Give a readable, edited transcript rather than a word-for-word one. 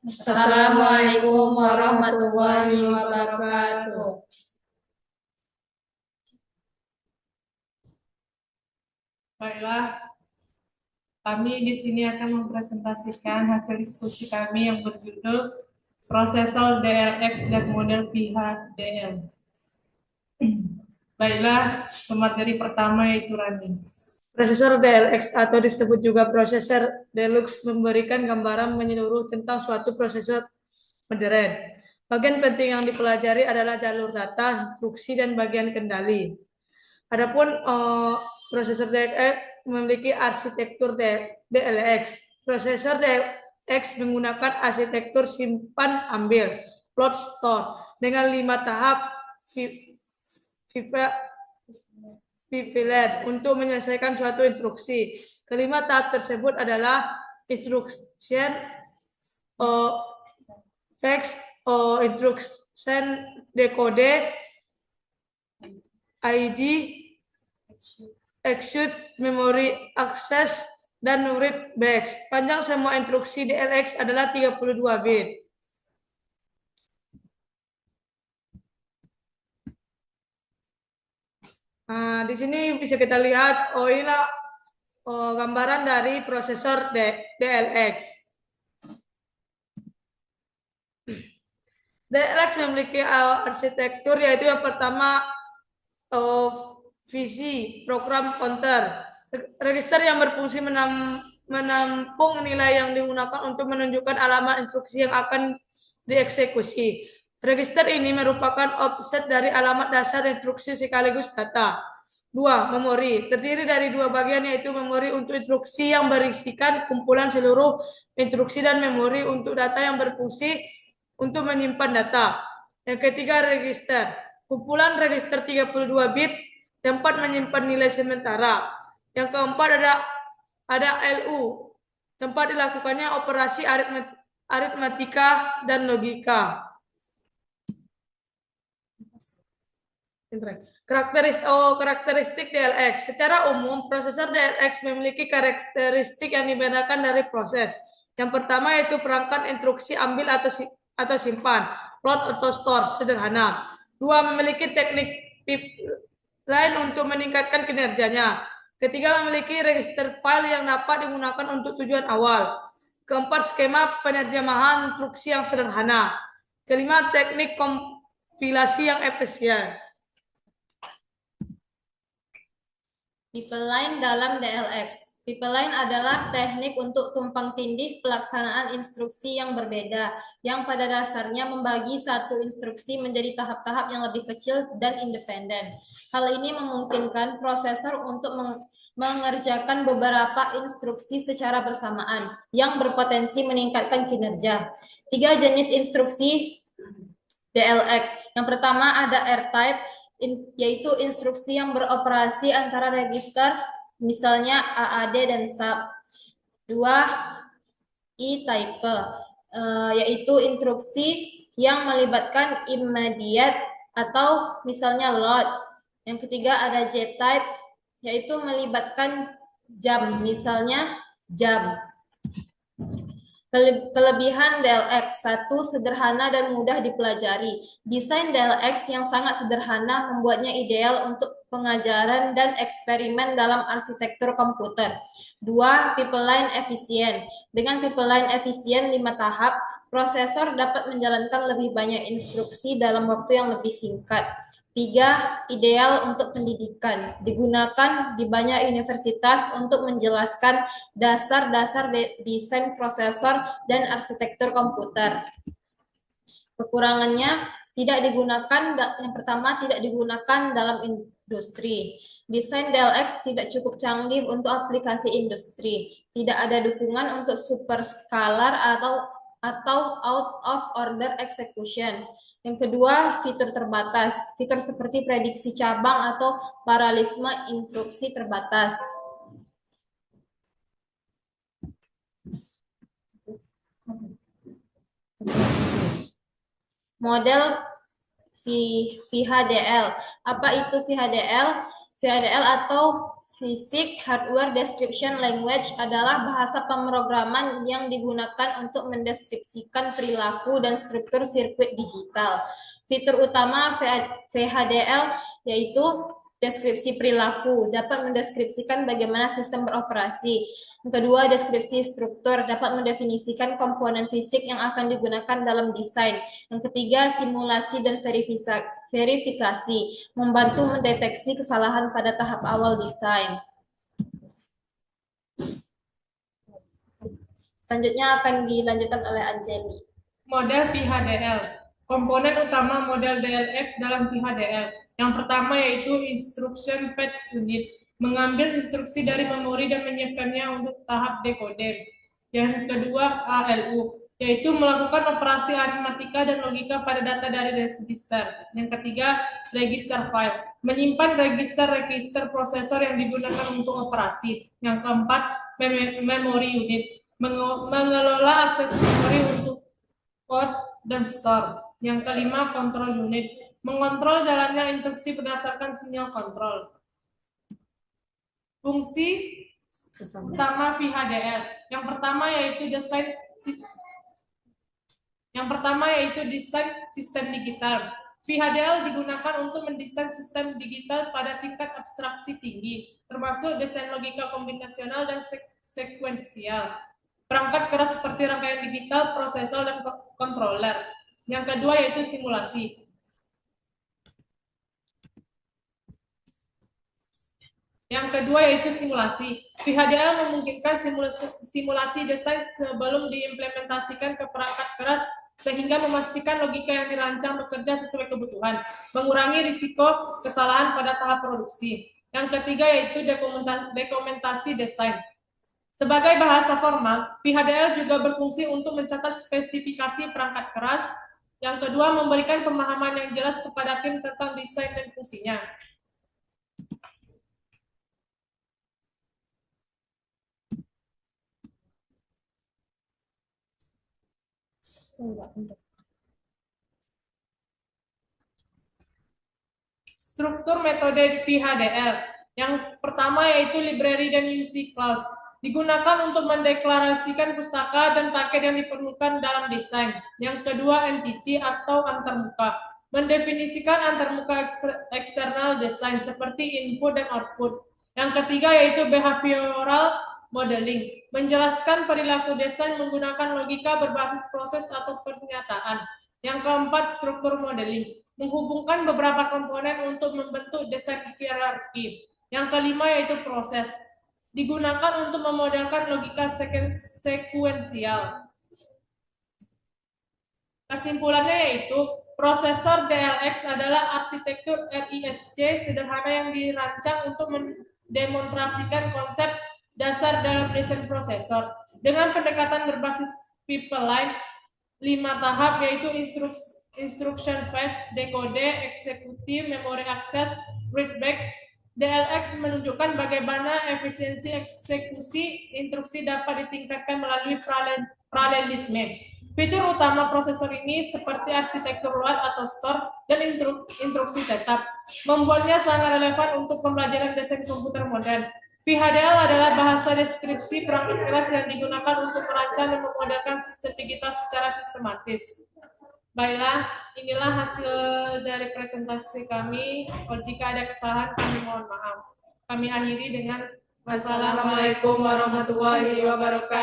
Assalamualaikum warahmatullahi wabarakatuh. Baiklah, kami di sini akan mempresentasikan hasil diskusi kami yang berjudul Prosesor DLX dan Model PHDL. Baiklah, pemateri pertama yaitu Rani. Prosesor DLX atau disebut juga prosesor deluxe memberikan gambaran menyeluruh tentang suatu prosesor modern. Bagian penting yang dipelajari adalah jalur data, instruksi, dan bagian kendali. Adapun prosesor DLX memiliki arsitektur DLX. Prosesor DLX menggunakan arsitektur simpan ambil (load store) dengan 5 tahap pipeline untuk menyelesaikan suatu instruksi. Kelima tahap tersebut adalah instruction fetch, instruction decode, ID, execute, memory access, dan read back. Panjang semua instruksi DLX adalah 32 bit. Nah, di sini bisa kita lihat, inilah gambaran dari prosesor DLX. DLX memiliki arsitektur yaitu yang pertama visi program counter, register yang berfungsi menampung nilai yang digunakan untuk menunjukkan alamat instruksi yang akan dieksekusi. Register ini merupakan offset dari alamat dasar instruksi sekaligus data. 2. Memori. Terdiri dari 2 bagian yaitu memori untuk instruksi yang berisikan kumpulan seluruh instruksi dan memori untuk data yang berfungsi untuk menyimpan data. Yang ketiga, register. Kumpulan register 32 bit tempat menyimpan nilai sementara. Yang keempat ada LU, tempat dilakukannya operasi aritmatika dan logika. Karakteristik DLX. Secara umum, prosesor DLX memiliki karakteristik yang dibedakan dari proses. Yang pertama yaitu perangkat instruksi ambil atau simpan, load atau store sederhana. 2. Memiliki teknik pipeline untuk meningkatkan kinerjanya. Ketiga, memiliki register file yang dapat digunakan untuk tujuan awal. Keempat, skema penerjemahan instruksi yang sederhana. Kelima, teknik kompilasi yang efisien. Pipeline dalam DLX. Pipeline adalah teknik untuk tumpang tindih pelaksanaan instruksi yang berbeda, yang pada dasarnya membagi satu instruksi menjadi tahap-tahap yang lebih kecil dan independen. Hal ini memungkinkan prosesor untuk mengerjakan beberapa instruksi secara bersamaan, yang berpotensi meningkatkan kinerja. 3 jenis instruksi DLX. Yang pertama ada R-type, yaitu instruksi yang beroperasi antara register, misalnya AAD dan SUB. 2. E-type, yaitu instruksi yang melibatkan immediate atau misalnya load. Yang ketiga ada J-type, yaitu melibatkan jam, misalnya jam. Kelebihan DLX. 1. Sederhana dan mudah dipelajari. Desain DLX yang sangat sederhana membuatnya ideal untuk pengajaran dan eksperimen dalam arsitektur komputer. 2. Pipeline efisien. Dengan pipeline efisien 5 tahap, prosesor dapat menjalankan lebih banyak instruksi dalam waktu yang lebih singkat. 3. Ideal untuk pendidikan. Digunakan di banyak universitas untuk menjelaskan dasar-dasar desain prosesor dan arsitektur komputer. Kekurangannya yang pertama tidak digunakan dalam industri. Desain DLX tidak cukup canggih untuk aplikasi industri. Tidak ada dukungan untuk superscalar atau out of order execution. Yang kedua, fitur terbatas. Fitur seperti prediksi cabang atau paralelisme instruksi terbatas. Model VHDL. Apa itu VHDL? VHDL atau Basic Hardware Description Language adalah bahasa pemrograman yang digunakan untuk mendeskripsikan perilaku dan struktur sirkuit digital. Fitur utama VHDL yaitu deskripsi perilaku, dapat mendeskripsikan bagaimana sistem beroperasi. Yang kedua, deskripsi struktur, dapat mendefinisikan komponen fisik yang akan digunakan dalam desain. Yang ketiga, simulasi dan verifikasi, membantu mendeteksi kesalahan pada tahap awal desain. Selanjutnya akan dilanjutkan oleh Anjeli. Model VHDL. Komponen utama model DLX dalam VHDL. Yang pertama yaitu Instruction Fetch Unit, mengambil instruksi dari memori dan menyiapkannya untuk tahap decoder. Yang kedua ALU, yaitu melakukan operasi aritmatika dan logika pada data dari register. Yang ketiga, register file, menyimpan register prosesor yang digunakan untuk operasi. Yang keempat, memory unit, mengelola akses memori untuk load dan store. Yang kelima, control unit, mengontrol jalannya instruksi berdasarkan sinyal kontrol. Fungsi utama VHDL. Yang pertama yaitu desain sistem digital. VHDL digunakan untuk mendesain sistem digital pada tingkat abstraksi tinggi, termasuk desain logika kombinasional dan sekuensial. Perangkat keras seperti rangkaian digital, prosesor, dan controller. Yang kedua yaitu simulasi. VHDL memungkinkan simulasi desain sebelum diimplementasikan ke perangkat keras sehingga memastikan logika yang dirancang bekerja sesuai kebutuhan, mengurangi risiko kesalahan pada tahap produksi. Yang ketiga yaitu dokumentasi desain. Sebagai bahasa formal, VHDL juga berfungsi untuk mencatat spesifikasi perangkat keras. Yang kedua, memberikan pemahaman yang jelas kepada tim tentang desain dan fungsinya. Struktur metode VHDL. Yang pertama yaitu library dan UC clause. Digunakan untuk mendeklarasikan pustaka dan paket yang diperlukan dalam desain. Yang kedua, entity atau antarmuka. Mendefinisikan antarmuka eksternal desain seperti input dan output. Yang ketiga yaitu behavioral modeling. Menjelaskan perilaku desain menggunakan logika berbasis proses atau pernyataan. Yang keempat, struktur modeling. Menghubungkan beberapa komponen untuk membentuk desain hierarki. Yang kelima yaitu proses. Digunakan untuk memodelkan logika sekuensial. Kesimpulannya yaitu prosesor DLX adalah arsitektur RISC sederhana yang dirancang untuk mendemonstrasikan konsep dasar dalam desain prosesor dengan pendekatan berbasis pipeline 5 tahap yaitu instruction fetch, decode, eksekusi, memory access, read back. DLX menunjukkan bagaimana efisiensi eksekusi instruksi dapat ditingkatkan melalui paralelisme. Fitur utama prosesor ini seperti arsitektur load atau store dan instruksi tetap, membuatnya sangat relevan untuk pembelajaran desain komputer modern. VHDL adalah bahasa deskripsi perangkat keras yang digunakan untuk merancang dan memodelkan sistem digital secara sistematis. Baiklah, inilah hasil dari presentasi kami. Jika ada kesalahan, kami mohon maaf. Kami akhiri dengan wassalamualaikum warahmatullahi wabarakatuh.